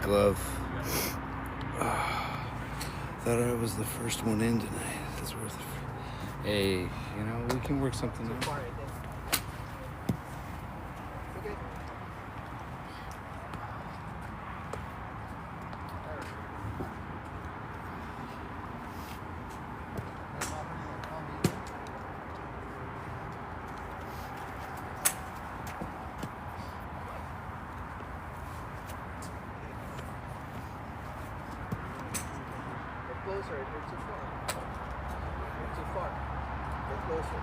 glove. Thought I was the first one in tonight. That's worth it. Hey, you know, we can work something out. Closer, you're too far. You're too far. Get closer.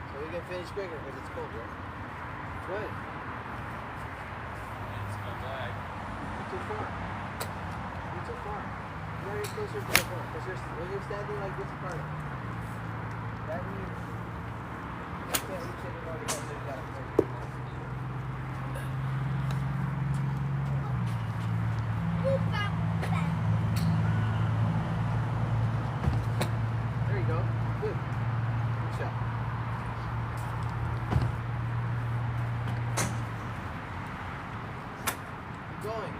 So we can finish quicker because it's cold, right? Good. It's my bag. You're too far. You're too far. You gotta get closer to the phone. Because when you're standing like this apart, that means you can't reach anybody else. So you gotta close. There you go. Good. Good shot. Going.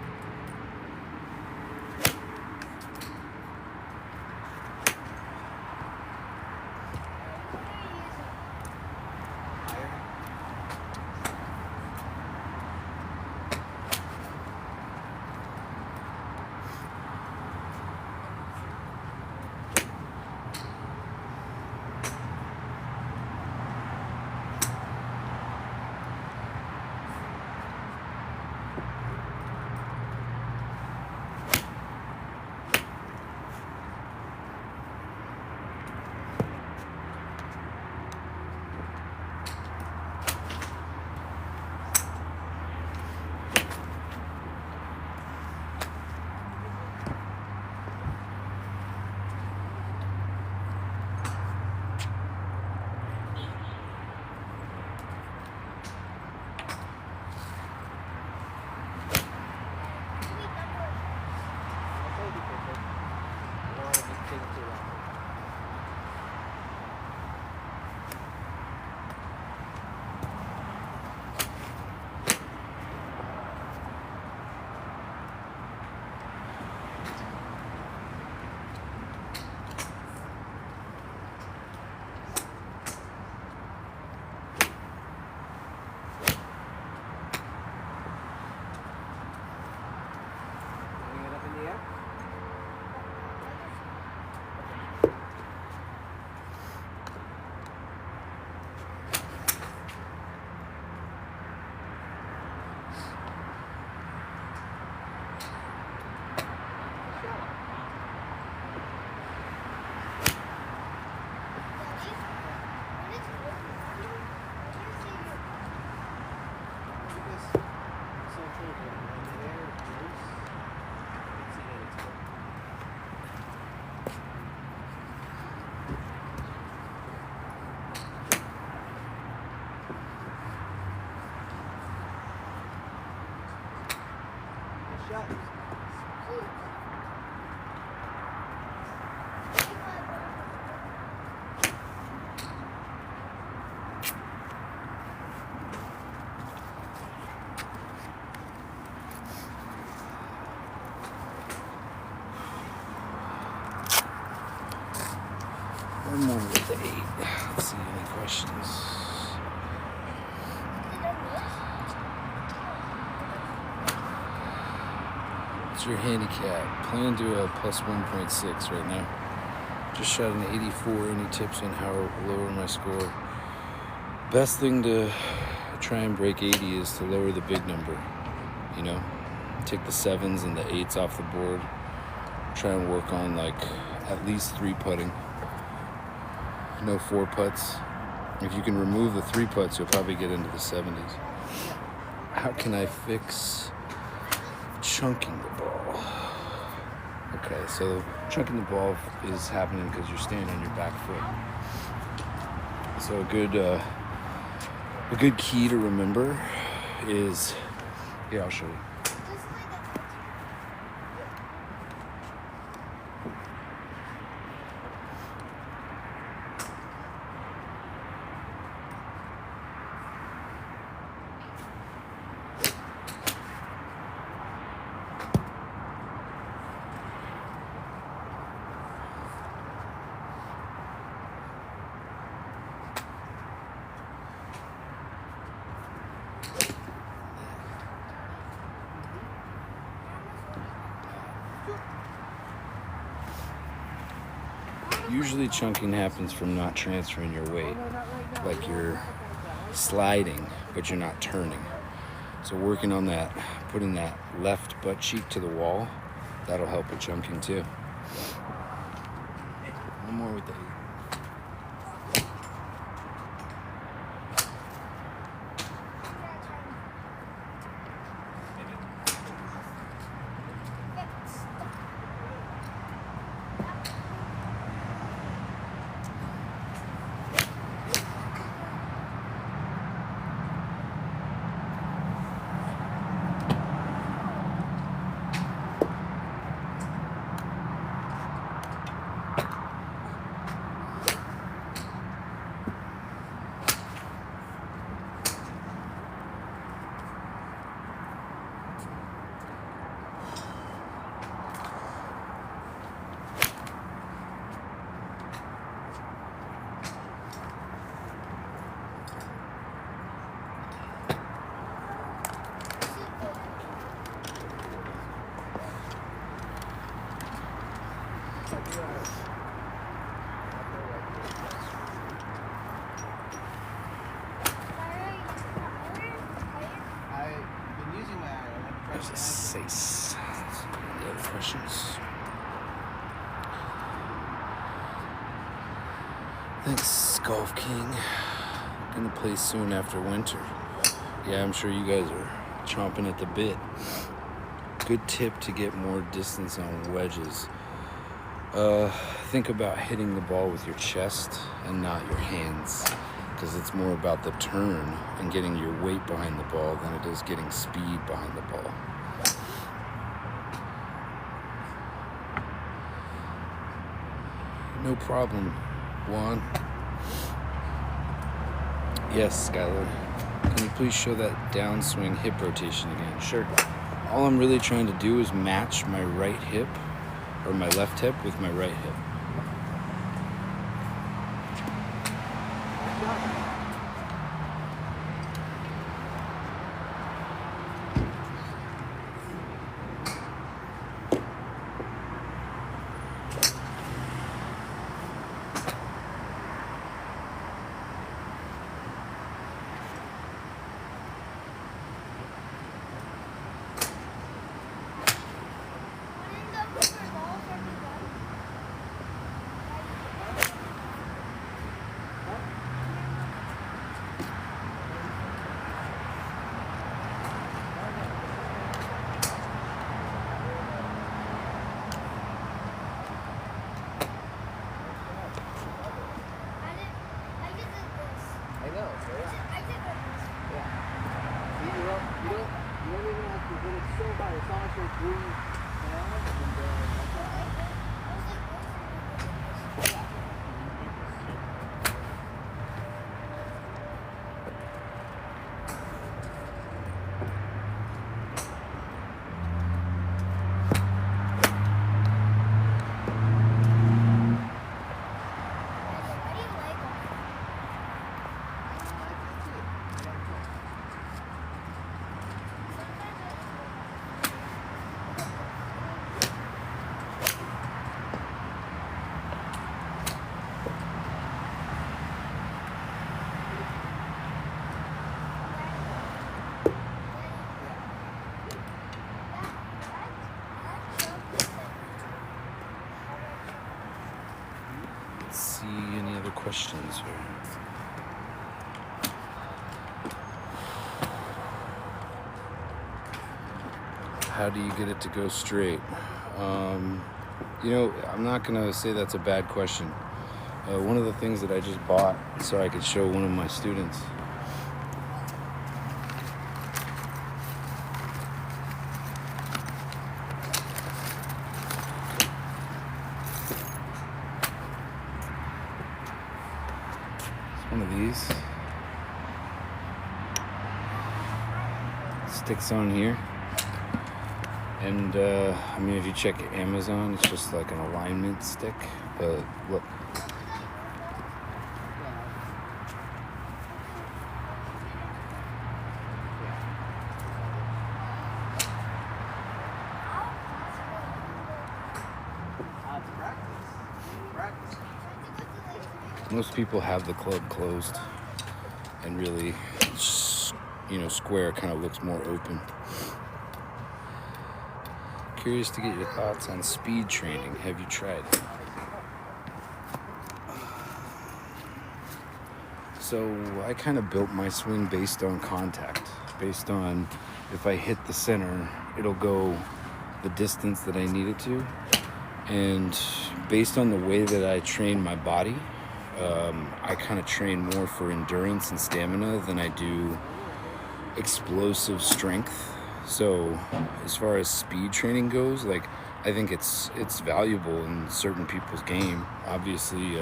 One more with the 8. Let's see, any questions? What's your handicap? Plan to a plus 1.6 right now. Just shot an 84. Any tips on how to lower my score? Best thing to try and break 80 is to lower the big number. You know, take the 7s and the 8s off the board. Try and work on like at least 3 putting. No 4 putts. If you can remove the 3 putts, you'll probably get into the 70s. How can I fix chunking the ball? Okay, so chunking the ball is happening because you're standing on your back foot. So a good key to remember is, yeah, I'll show you. Usually chunking happens from not transferring your weight, like you're sliding, but you're not turning. So working on that, putting that left butt cheek to the wall, that'll help with chunking too. One more with the 8. There's a 6. Any other questions? Thanks, Golf King. Gonna play soon after winter. Yeah, I'm sure you guys are chomping at the bit. Good tip to get more distance on wedges. Think about hitting the ball with your chest and not your hands, because it's more about the turn and getting your weight behind the ball than it is getting speed behind the ball. No problem, Juan. Yes, Skylar. Can you please show that downswing hip rotation again? Sure. All I'm really trying to do is match my right hip, or my left hip, with my right hip. Questions here. How do you get it to go straight? I'm not gonna say that's a bad question. one of the things that I just bought so I could show one of my students. It's one of these. Sticks on here. And I mean, if you check Amazon, it's just like an alignment stick. But look. Most people have the club closed, and really, square kind of looks more open. Curious to get your thoughts on speed training. Have you tried it? So I kind of built my swing based on contact, based on if I hit the center, it'll go the distance that I need it to. And based on the way that I train my body, I kind of train more for endurance and stamina than I do explosive strength. So as far as speed training goes, like, I think it's valuable in certain people's game. Obviously,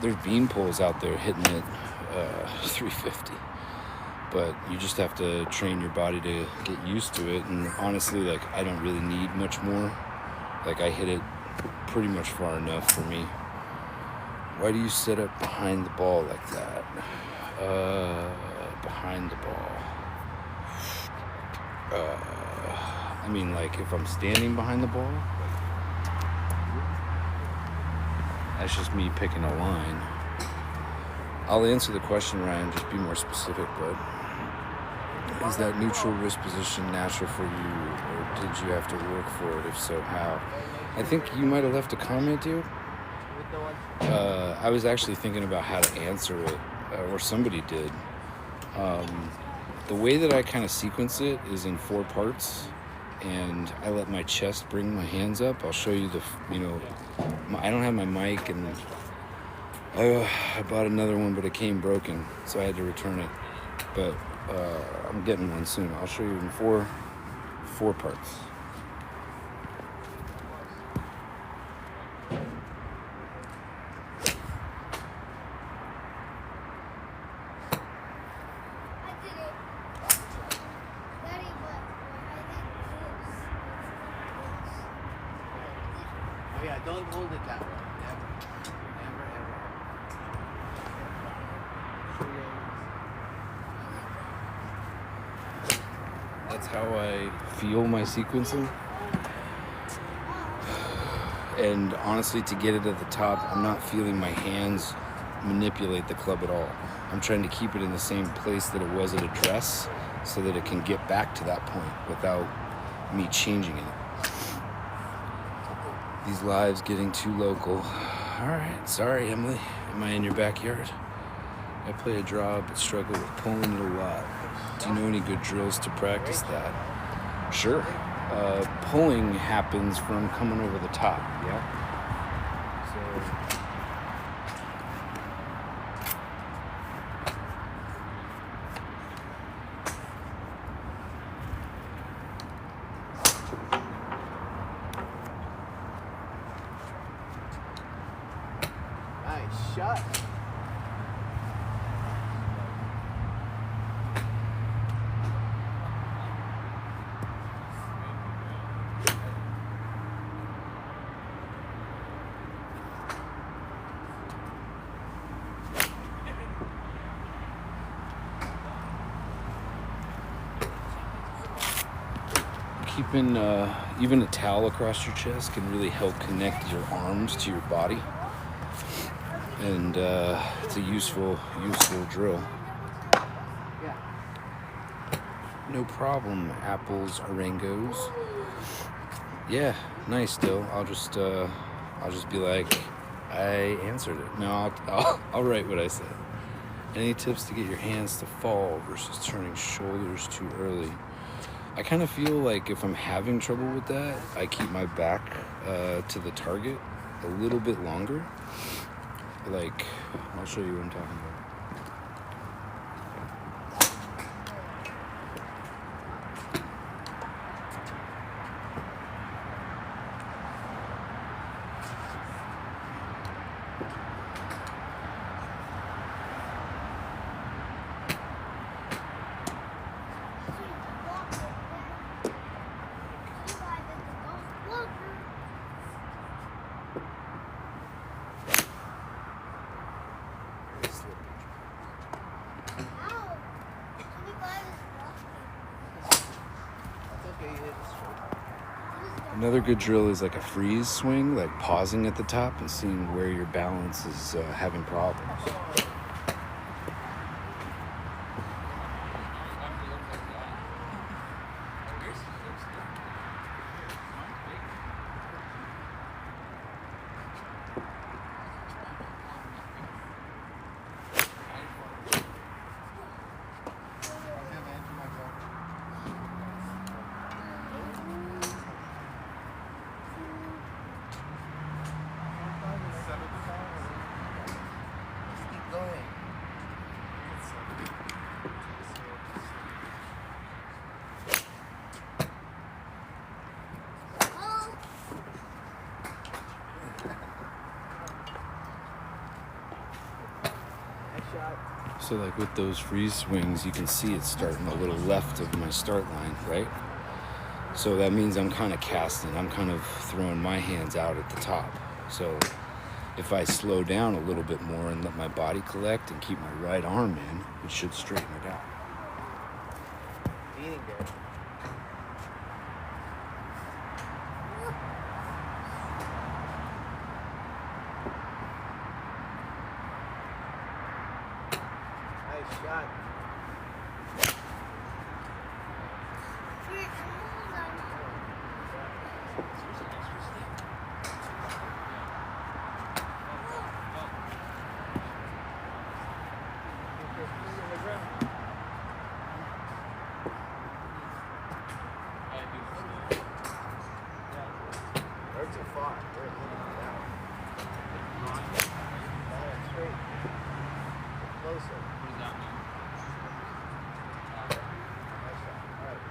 there's bean poles out there hitting it 350, but you just have to train your body to get used to it. And honestly, like, I don't really need much more. Like, I hit it pretty much far enough for me. Why do you sit up behind the ball like that? Behind the ball. I mean, like, if I'm standing behind the ball, that's just me picking a line. I'll answer the question, Ryan, just be more specific, bud. Is that neutral wrist position natural for you, or did you have to work for it? If so, how? I think you might have left a comment, dude. I was actually thinking about how to answer it, or somebody did. The way that I kind of sequence it is in 4 parts, and I let my chest bring my hands up. I'll show you I don't have my mic, and I bought another one, but it came broken, so I had to return it. But I'm getting one soon. I'll show you in four parts. Yeah, don't hold it that way. Never, ever. That's how I feel my sequencing. And honestly, to get it at the top, I'm not feeling my hands manipulate the club at all. I'm trying to keep it in the same place that it was at address, so that it can get back to that point without me changing it. These lives getting too local. All right, sorry, Emily. Am I in your backyard? I play a draw, but struggle with pulling it a lot. Do you know any good drills to practice that? Sure. Pulling happens from coming over the top, yeah? Nice shot. Keeping even a towel across your chest can really help connect your arms to your body, and it's a useful drill. Yeah. No problem. Apples, orangos. Yeah, nice. Still, I'll just be like, I answered it. No, I'll write what I said. Any tips to get your hands to fall versus turning shoulders too early? I kind of feel like if I'm having trouble with that, I keep my back to the target a little bit longer. Like, I'll show you what I'm talking about. Another good drill is like a freeze swing, like pausing at the top and seeing where your balance is having problems. So like with those freeze swings, you can see it's starting a little left of my start line, right? So that means I'm kind of casting, I'm kind of throwing my hands out at the top. So if I slow down a little bit more and let my body collect and keep my right arm in, it should straighten it out. Eating good. Nice shot. Birds are far. They're moving down. Down straight. Closer. Nice shot. All right.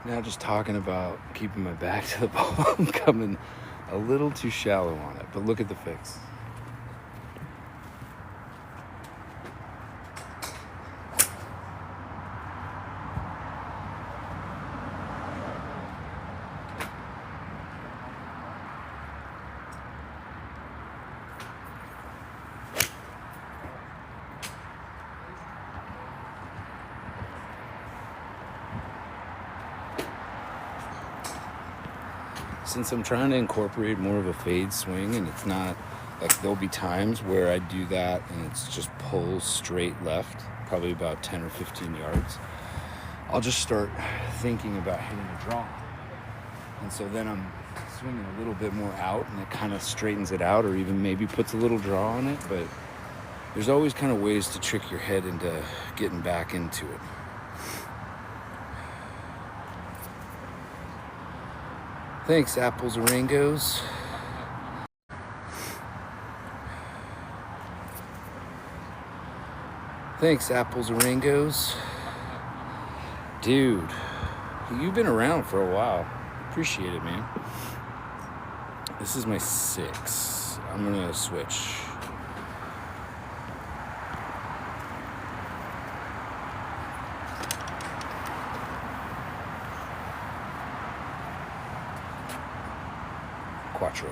Now just talking about keeping my back to the ball, I'm coming a little too shallow on it, but look at the fix. Since I'm trying to incorporate more of a fade swing, and it's not like, there'll be times where I do that and it's just pull straight left, probably about 10 or 15 yards. I'll just start thinking about hitting a draw. And so then I'm swinging a little bit more out and it kind of straightens it out, or even maybe puts a little draw on it. But there's always kind of ways to trick your head into getting back into it. Thanks, Apples and Rangos. Thanks, Apples and Rangos. Dude, you've been around for a while. Appreciate it, man. This is my 6. I'm gonna switch. Quattro.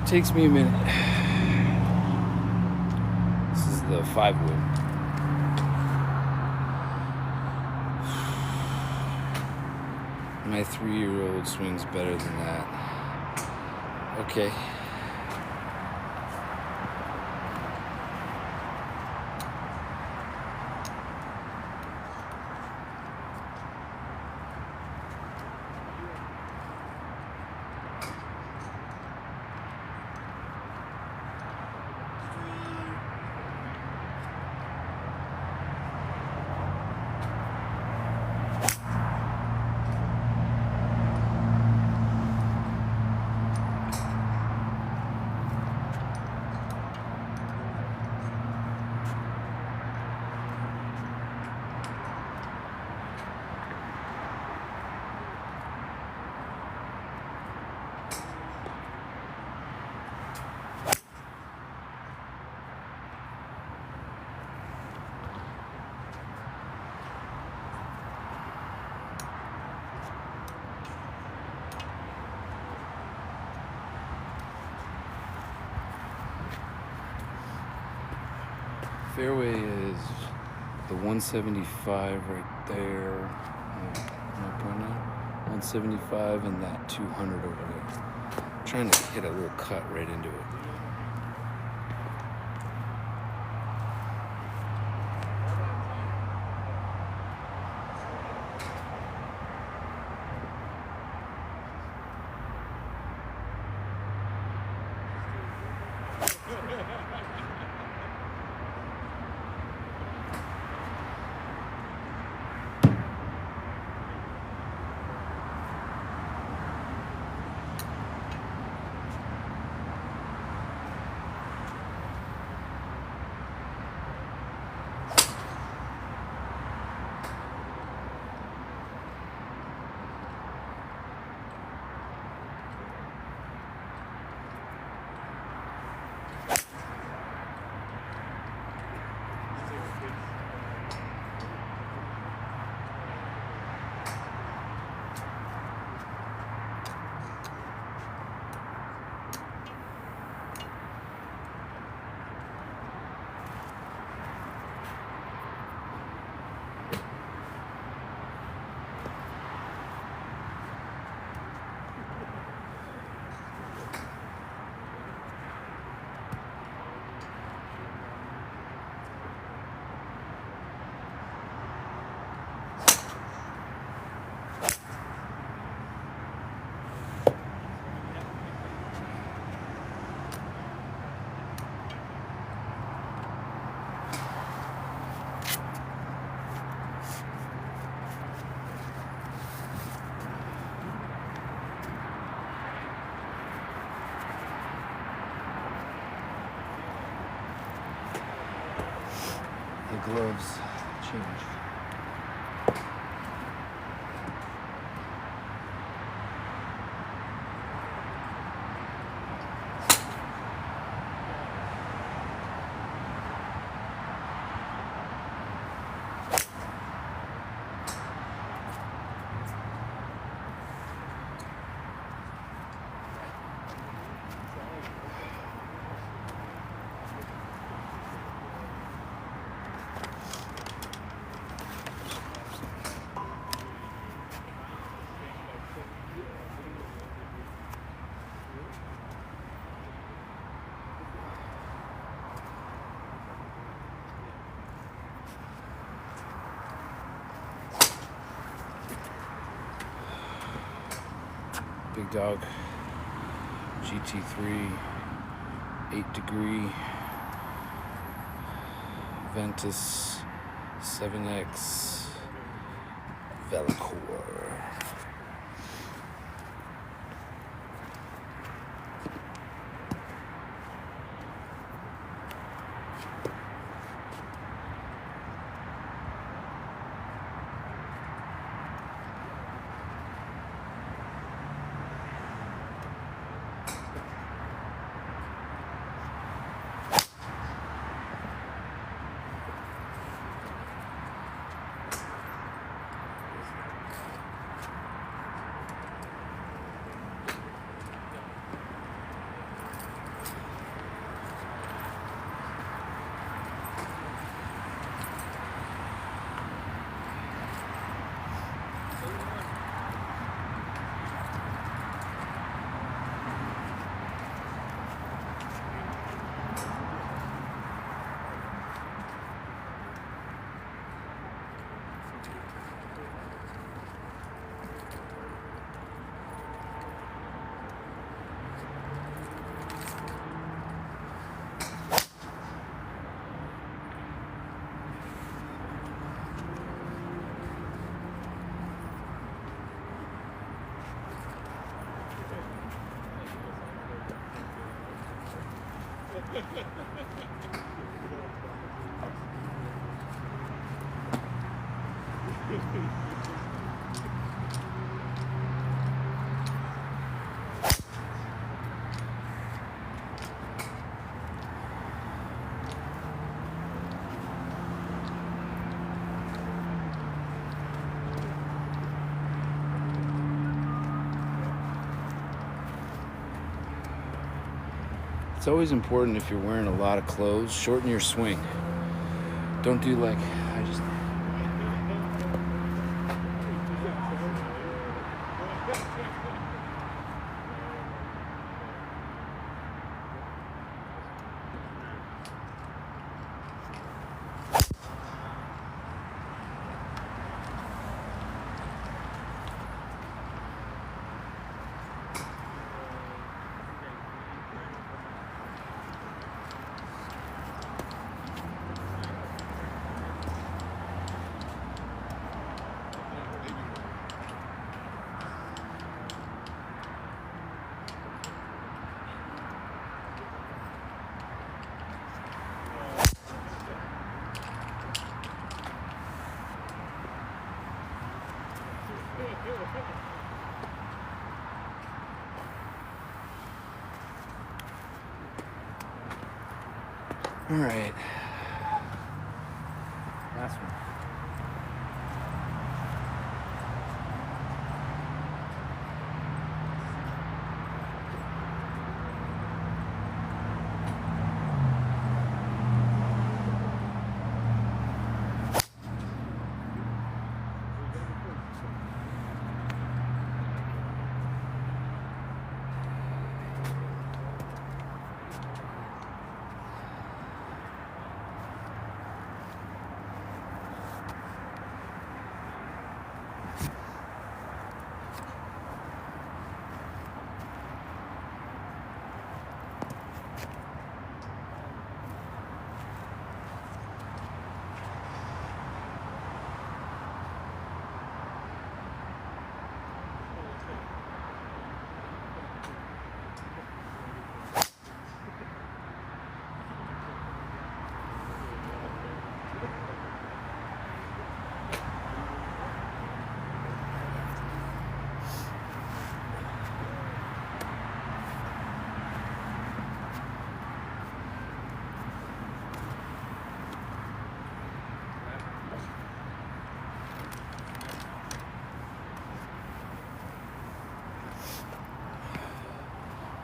Takes me a minute. This is the 5-wood. My 3-year-old swings better than that. Okay. Fairway is the 175 right there. Am I pointing out? 175 and that 200 over there. I'm trying to hit a little cut right into it. The gloves changed. Big Dog GT3 8-degree Ventus 7X Velocore. It's always important if you're wearing a lot of clothes, shorten your swing. Don't do like I just. All right. Last one.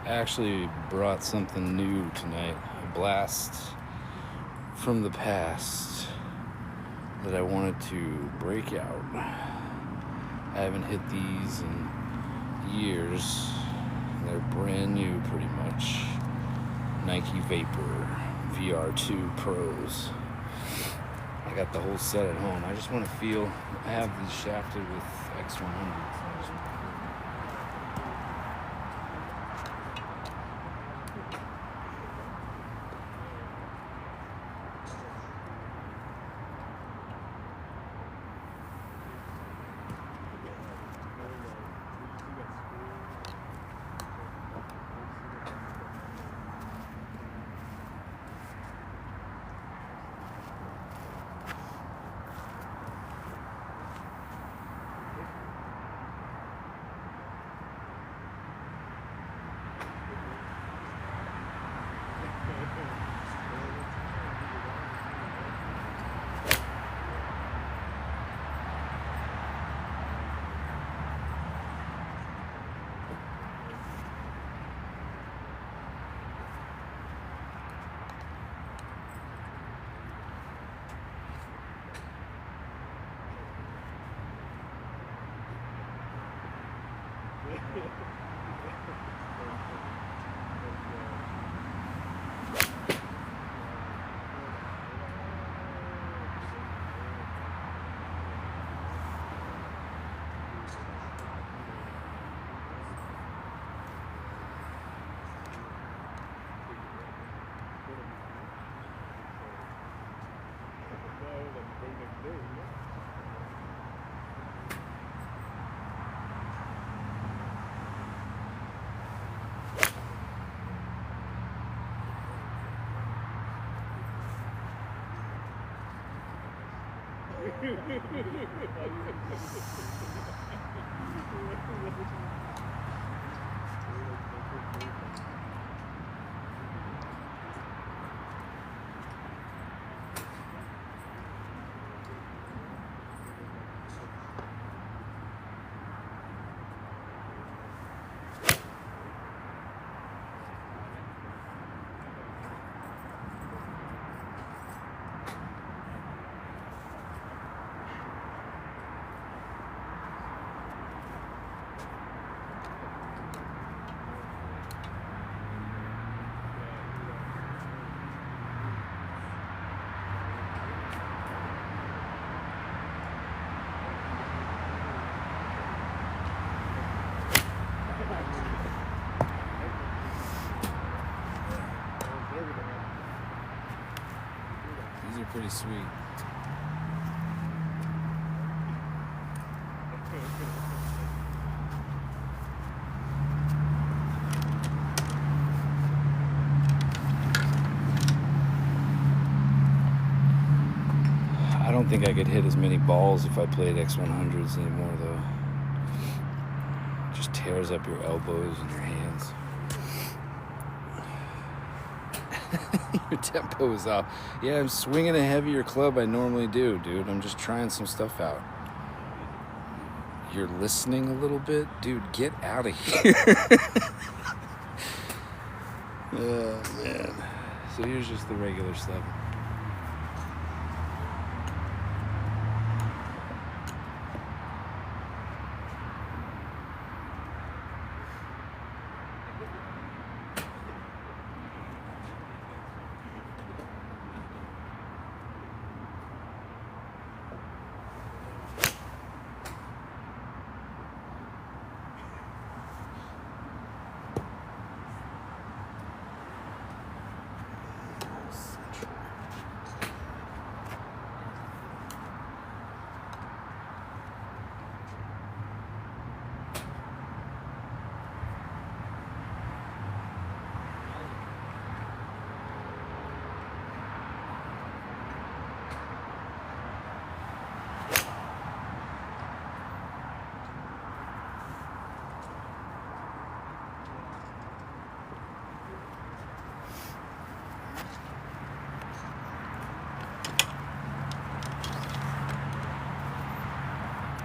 I actually brought something new tonight, a blast from the past that I wanted to break out. I haven't hit these in years. They're brand new pretty much. Nike Vapor VR2 Pros. I got the whole set at home. I just want to feel, I have these shafted with X100s. These are pretty sweet. I don't think I could hit as many balls if I played X100s anymore, though. It just tears up your elbows and your hands. Your tempo is off. Yeah, I'm swinging a heavier club I normally do, dude. I'm just trying some stuff out. You're listening a little bit? Dude, get out of here. Oh, man. So here's just the regular stuff.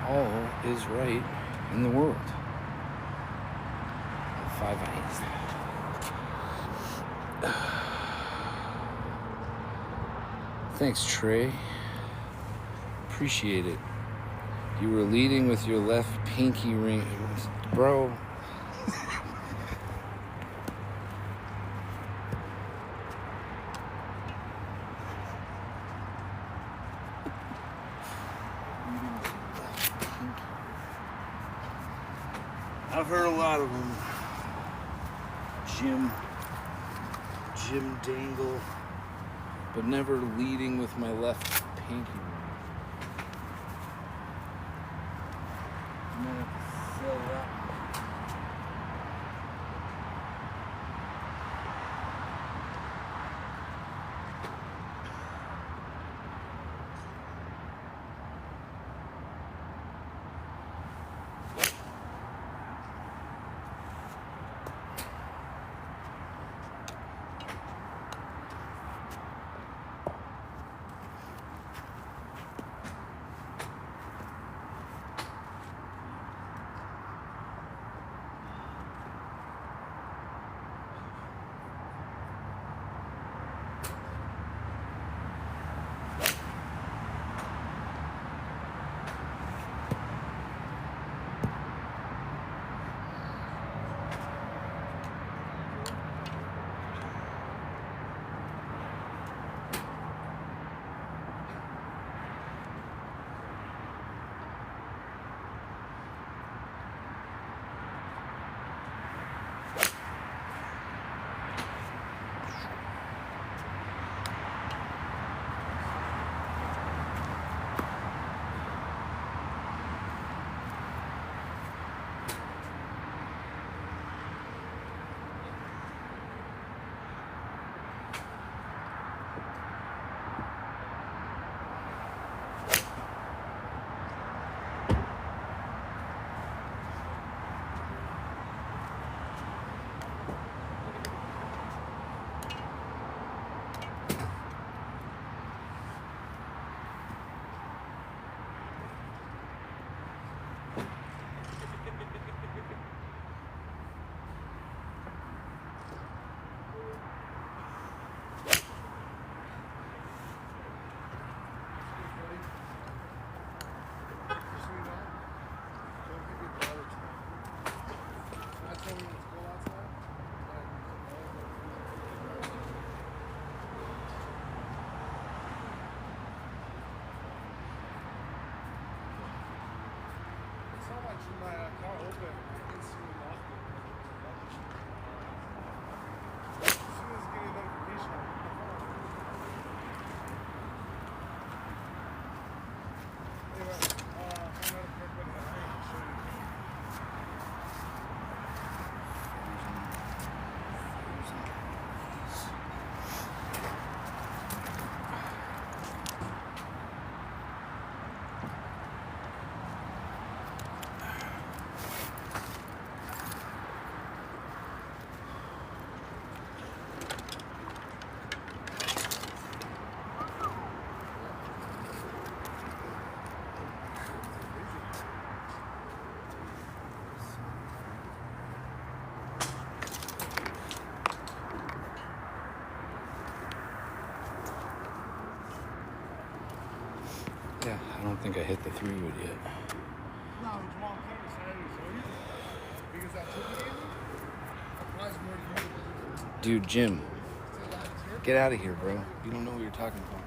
All is right in the world. 5 irons. Thanks, Trey. Appreciate it. You were leading with your left pinky ring. Bro. I've heard a lot of them. Jim Dangle, but never leading with my left pinky ring. I'm gonna have to sell that. don't think I hit the 3-wood yet. Dude, Jim, get out of here, bro. You don't know what you're talking about.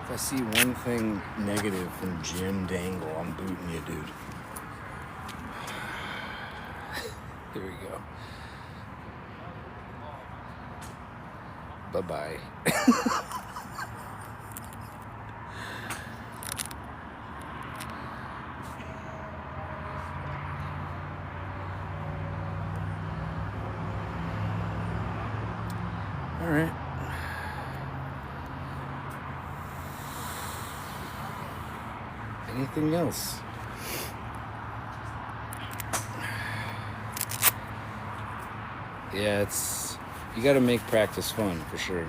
If I see one thing negative from Jim Dangle, I'm booting you, dude. Here we go. Bye-bye. All right. Anything else? Yeah, you got to make practice fun for sure.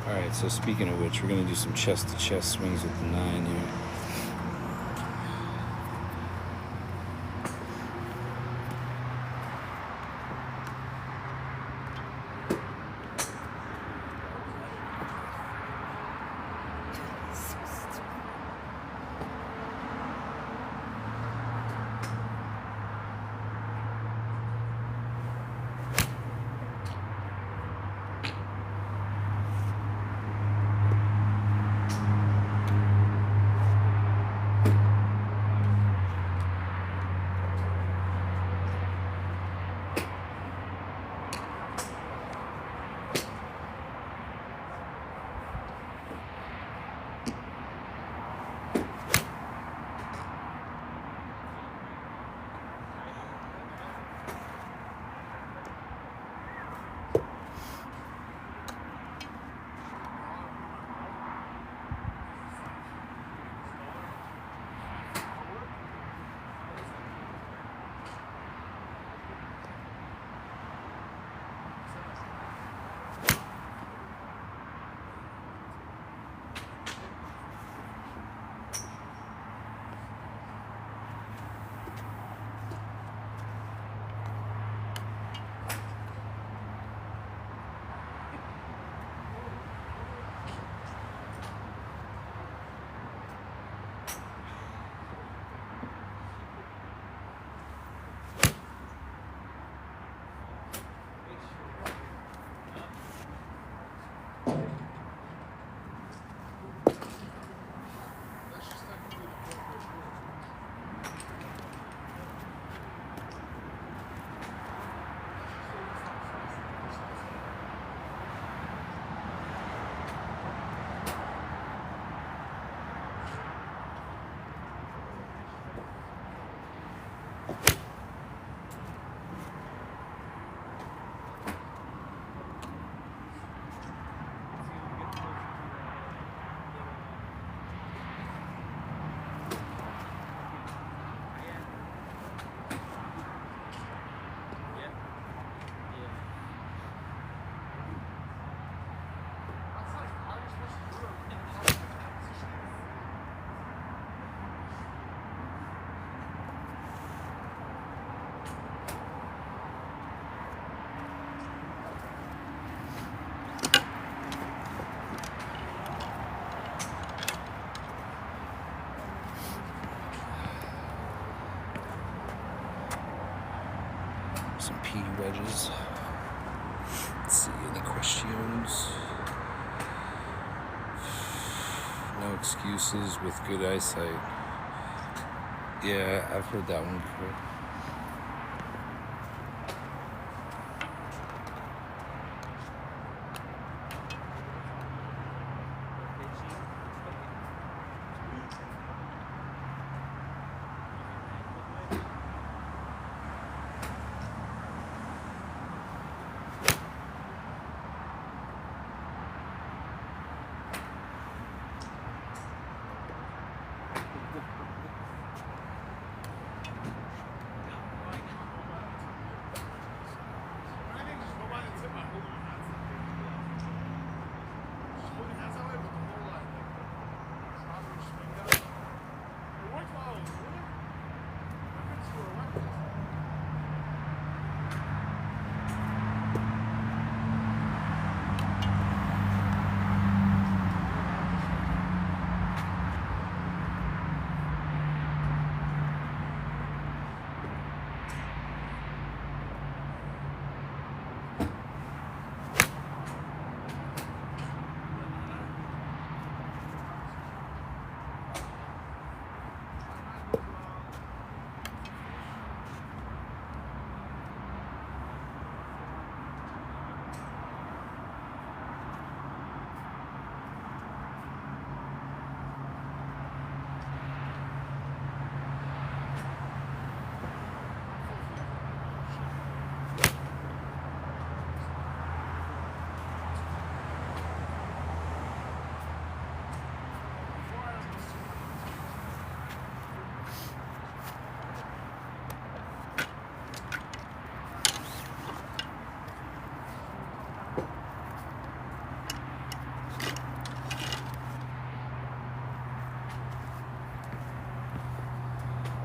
All right, so speaking of which, we're going to do some chest-to-chest swings with the 9 here. AP wedges. Let's see, any questions? No excuses with good eyesight. Yeah, I've heard that one before.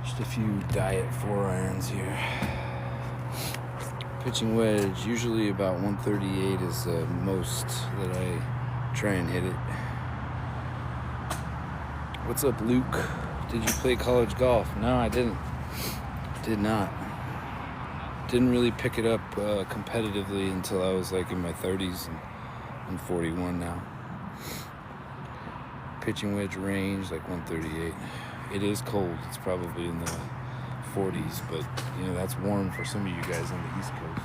Just a few diet 4-irons here. Pitching wedge, usually about 138 is the most that I try and hit it. What's up, Luke? Did you play college golf? No, I didn't. Did not. Didn't really pick it up competitively until I was like in my 30s, and I'm 41 now. Pitching wedge range, like 138. It is cold. It's probably in the 40s, but you know, that's warm for some of you guys on the East Coast.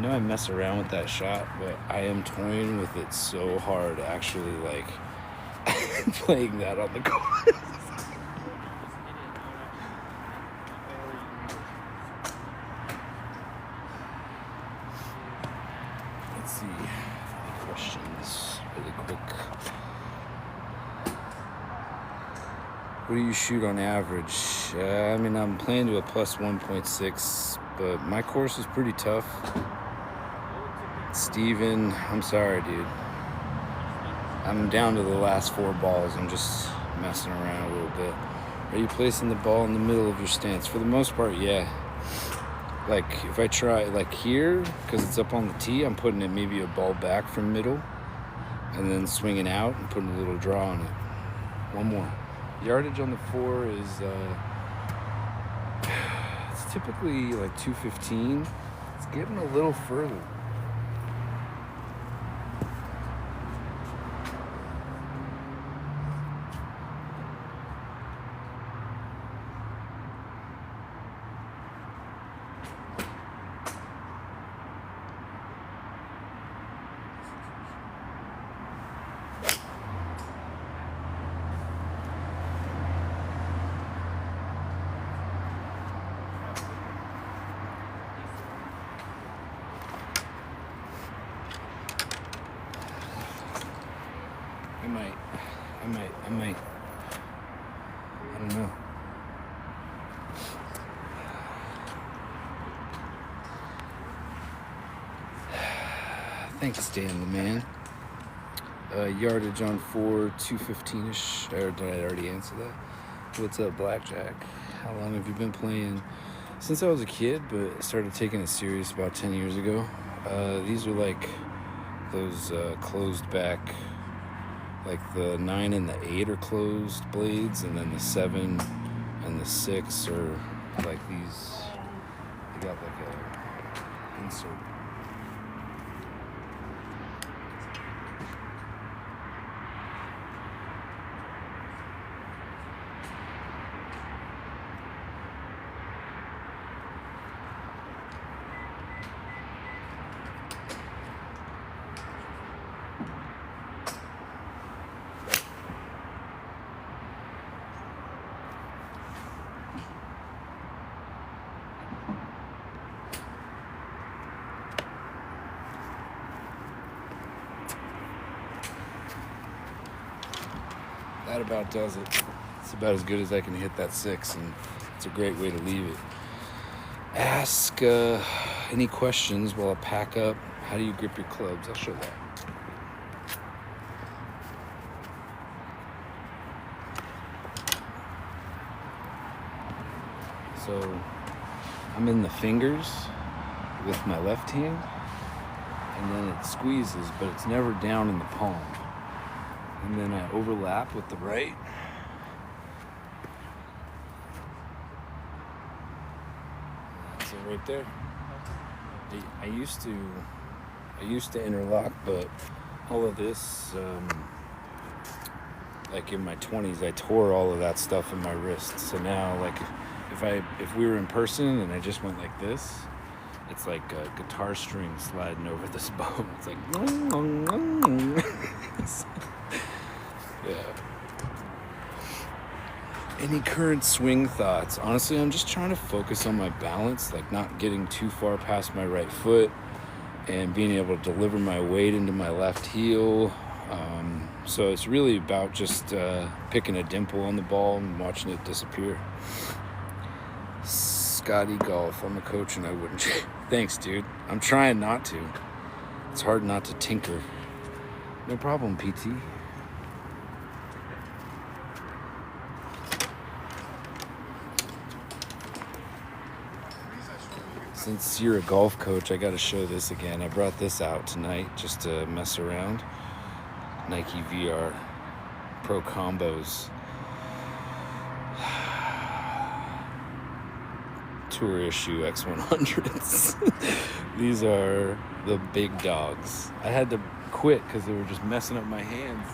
know I mess around with that shot, but I am toying with it so hard, actually, like, playing that on the course. Let's see. Any questions? Really quick. What do you shoot on average? I mean, I'm playing to a plus 1.6, but my course is pretty tough. Steven, I'm sorry, dude. I'm down to the last 4 balls. I'm just messing around a little bit. Are you placing the ball in the middle of your stance? For the most part, yeah. Like, if I try, like here, because it's up on the tee, I'm putting it maybe a ball back from middle, and then swinging out and putting a little draw on it. One more. Yardage on the 4 is, it's typically like 215. It's getting a little further. I might. I don't know. Thanks, Dan the man. Yardage on 4, 215-ish. Or did I already answer that? What's up, Blackjack? How long have you been playing? Since I was a kid, but started taking it serious about 10 years ago. These are like those closed back, like the 9 and the 8 are closed blades, and then the 7 and the 6 are like these. They got like a insert. That about does it. It's about as good as I can hit that 6, and it's a great way to leave it. Ask any questions while I pack up. How do you grip your clubs? I'll show that. So I'm in the fingers with my left hand, and then it squeezes, but it's never down in the palm. And then I overlap with the right. That's it right there. I used to interlock, but all of this, like in my 20s, I tore all of that stuff in my wrist. So now, like, if we were in person and I just went like this, it's like a guitar string sliding over this bone. It's like, yeah. Any current swing thoughts? Honestly, I'm just trying to focus on my balance, like not getting too far past my right foot and being able to deliver my weight into my left heel. So it's really about just picking a dimple on the ball and watching it disappear. Scotty Golf, I'm a coach and I wouldn't. Thanks, dude. I'm trying not to. It's hard not to tinker. No problem, PT. Since you're a golf coach, I got to show this again. I brought this out tonight just to mess around. Nike VR Pro Combos. Tour issue X100s. These are the big dogs. I had to quit because they were just messing up my hands.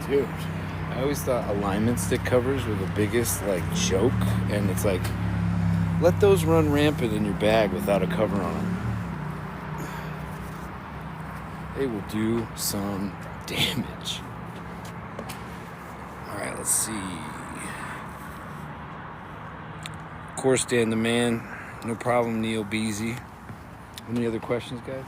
Dude, I always thought alignment stick covers were the biggest like joke, and it's like, let those run rampant in your bag without a cover on them. They will do some damage. All right, let's see. Of course, Dan the man. No problem, Neil Beasy. Any other questions, guys?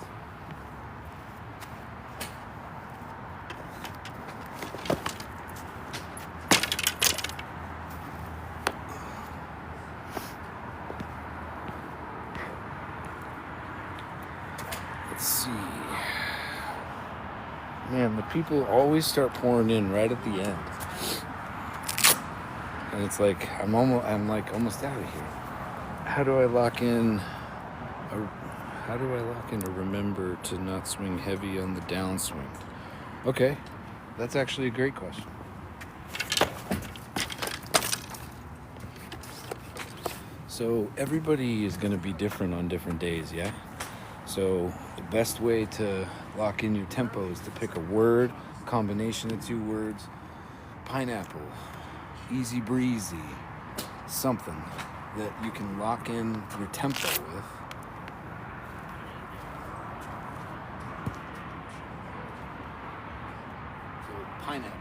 Let's see. Man, the people always start pouring in right at the end. And it's like I'm almost out of here. How do I lock in or remember to not swing heavy on the downswing? Okay, that's actually a great question. So everybody is going to be different on different days, yeah? So the best way to lock in your tempo is to pick a word, combination of two words, pineapple, easy breezy, something that you can lock in your tempo with. So pineapple.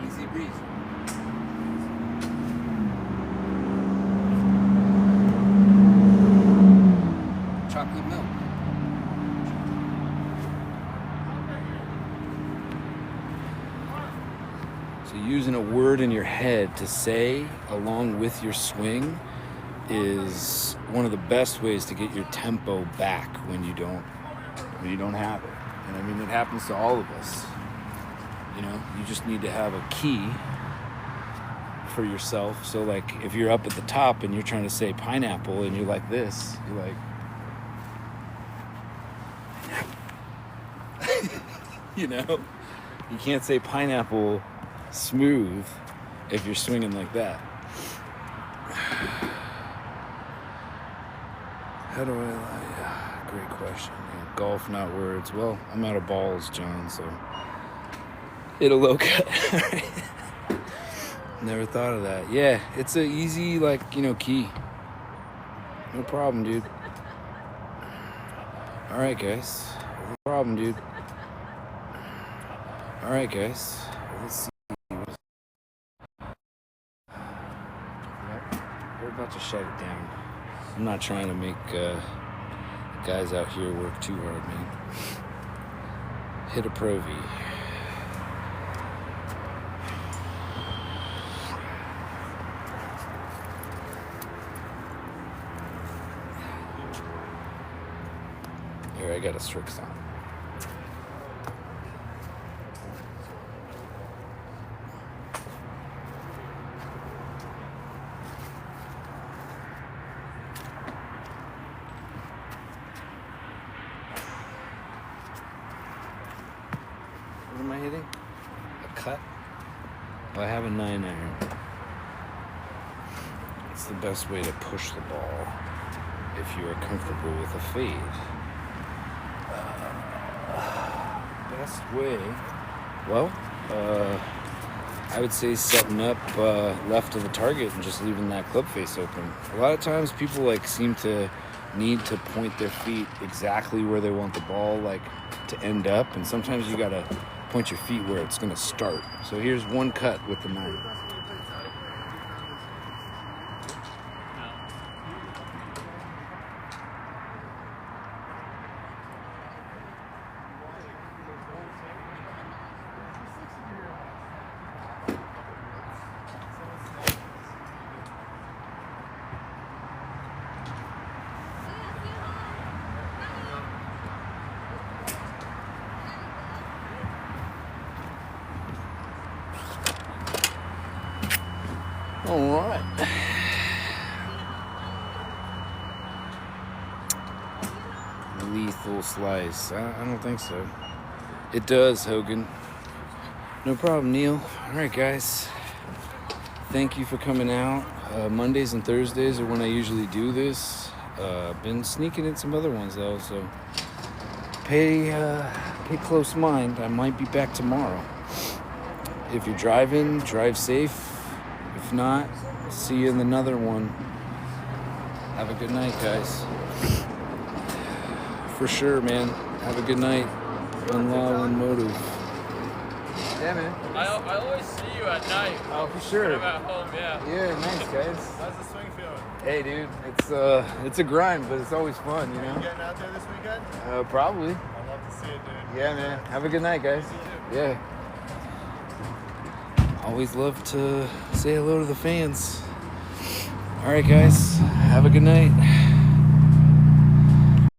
Easy breezy. Chocolate milk. So using a word in your head to say along with your swing is one of the best ways to get your tempo back when you don't have it. And I mean, it happens to all of us. You know, you just need to have a key for yourself. So like if you're up at the top and you're trying to say pineapple and you're like this, you're like, you know, you can't say pineapple smooth if you're swinging like that. How do I great question. Yeah, golf, not words. Well, I'm out of balls, John, so hit a low cut. Never thought of that. Yeah, it's a easy, like, you know, key. No problem, dude. All right, guys. No problem, dude. All right, guys. Let's see. We're about to shut it down. I'm not trying to make guys out here work too hard, man. Hit a Pro V. Here, I got a Strix on. What am I hitting? A cut? Well, I have a 9-iron. It's the best way to push the ball if you are comfortable with a fade. Best way? Well, I would say setting up left of the target and just leaving that club face open. A lot of times people like seem to need to point their feet exactly where they want the ball like to end up, and sometimes you gotta point your feet where it's gonna start. So here's one cut with the 9. All right. Lethal slice. I don't think so. It does, Hogan. No problem, Neil. All right, guys. Thank you for coming out. Mondays and Thursdays are when I usually do this. Been sneaking in some other ones, though, so pay close mind. I might be back tomorrow. If you're driving, drive safe. If not, see you in another one. Have a good night, guys. For sure, man. Have a good night. One law, one motive. Yeah, man. I always see you at night. Oh, for sure. When I'm at home, yeah. Yeah, nice, guys. How's the swing feeling? Hey, dude, it's a grind, but it's always fun, you You know? getting out there this weekend? Probably. I'd love to see it, dude. Yeah, man. Have a good night, guys. You too. Yeah. Always love to say hello to the fans. All right, guys. Have a good night.